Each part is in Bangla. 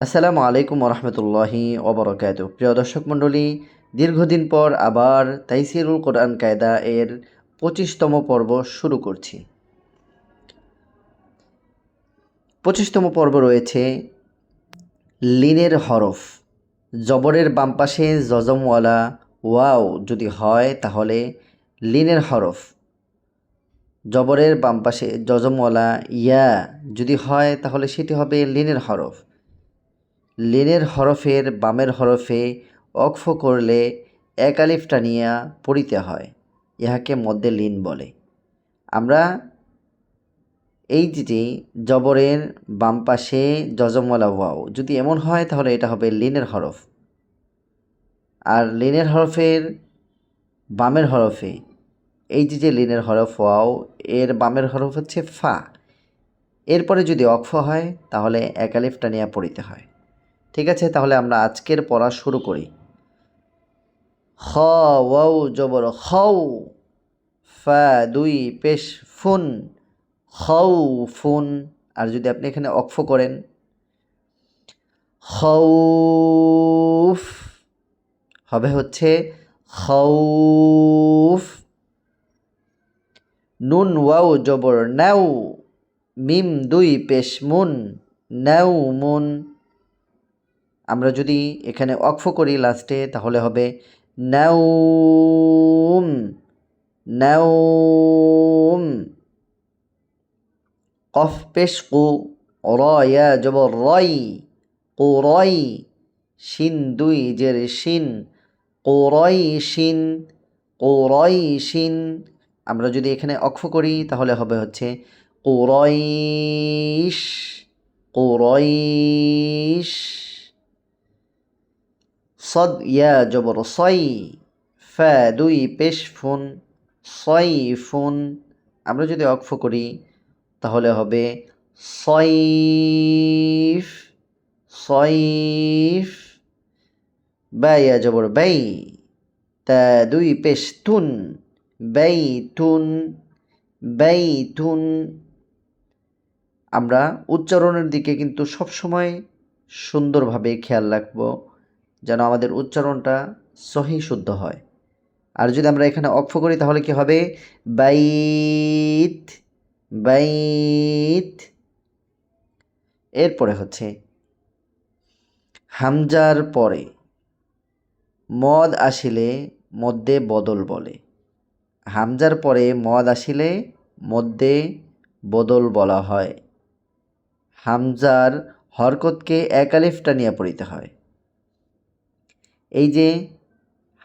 আসসালামু আলাইকুম রহমতুল্লাহি ওবরাকাতুহু। প্রিয় দর্শক মণ্ডলী, দীর্ঘদিন পর আবার তাইসিরুল কোরআন কায়দা এর 25তম পর্ব শুরু করছি। 25তম পর্ব রয়েছে লিনের হরফ। জবরের বাম পাশে জজমওয়ালা ওয়াও যদি হয় তাহলে লিনের হরফ। জবরের বাম পাশে জজমওয়ালা ইয়া যদি হয় তাহলে সেটি হবে লিনের হরফ। লিনের হরফের বামের হরফে ওকফ করলে এক আলিফ টানিয়া পড়িতে হয়, ইহাকে মধ্যে লিন বলে। আমরা এই যে জবরের বাম পাশে জজমওয়ালা ওয়াও যদি এমন হয় তাহলে এটা হবে লিনের হরফ। আর লিনের হরফের বামের হরফে এই যে লিনের হরফ ওয়াও এর বামের হরফ হচ্ছে ফা, এরপরে যদি ওকফ হয় তাহলে এক আলিফ টানিয়া পড়িতে হয়। ঠিক আছে, তাহলে আমরা আজকের পড়া শুরু করি। খ ওয়াও জবর খৌ, ফা দুই পেশ ফুন, খৌ ফুন। আর যদি আপনি এখানে অক্ফ করেন খৌফ, হবে হচ্ছে খৌফ। নুন ওয়াও জবর নাও, মিম দুই পেশ মুন, নাও মুন। আমরা যদি এখানে ওয়াকফ করি লাস্টে তাহলে হবে নাউম, নাউম। কফ পেশ কু, র ইয়া জবর রই, কুরই। শিন দুই জের শিন, কুরই শিন, কুরই শিন। আমরা যদি এখানে ওয়াকফ করি তাহলে হবে হচ্ছে কুরাইশ, কুরাইশ। صد ইয়া জবর সই, ফা দুই পেশ ফুন, সয়ফুন। আমরা যদি ওয়াকফ করি তাহলে হবে সয়ফ, সয়ফ। বা ইয়া জবর বাই, তা দুই পেশ তুন, বাইতুন, বাইতুন। আমরা উচ্চারণের দিকে কিন্তু সবসময় সুন্দরভাবে খেয়াল রাখবো যেন আমাদের উচ্চারণটা সহি শুদ্ধ হয়। আর যদি আমরা এখানে ওয়াকফ করি তাহলে কি হবে বাইত, বাইত। এরপরে হচ্ছে হামজার পরে মদ আসিলে মধ্যে বদল বলে। হামজার পরে মদ আসিলে মধ্যে বদল বলা হয়। হামজার হরকতকে এক আলিফ টানিয়া পড়িতে হয়। এই যে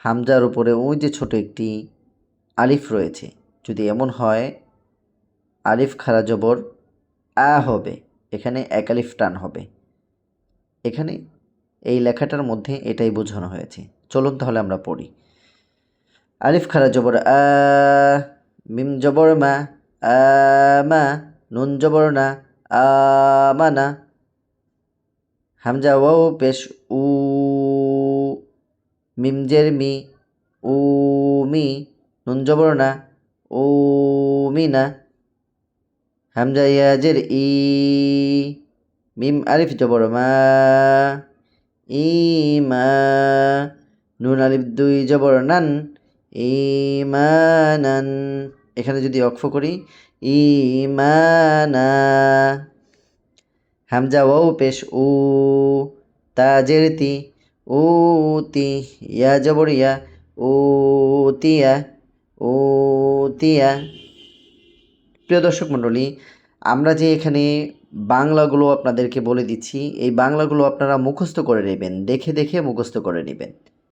হামজার উপরে ওই যে ছোট একটি আলিফ রয়েছে, যদি এমন হয় আলিফ খাড়া জবর আ হবে, এখানে এক আলিফ টান হবে। এখানে এই লেখাটার মধ্যে এটাই বোঝানো হয়েছে। চলুন তাহলে আমরা পড়ি। আলিফ খাড়া জবর আ, মিম জবর মা, আমা। নুন জবর না, আমানা। হামজা ওয়াও পেশ উ, মিম জের মি, উমি। নুন জবর না, উমিনা। হামজা ইয়া জের ই, মিম আলিফ জবর মা, ইমা। নুন আলিফ দুই জবর নান, ইমানান। এখানে যদি ওয়াকফ করি ইমানা। হামজা ওয়াও পেশ উ, তা জের তি, উতি। ইয়া জবর ইয়া, উতিয়া, উতিয়া। প্রিয় দর্শক মণ্ডলী, আমরা যে এখানে বাংলাগুলো আপনাদেরকে বলে দিচ্ছি, এই বাংলাগুলো আপনারা মুখস্থ করে নেবেন, দেখে দেখে মুখস্থ করে নেবেন।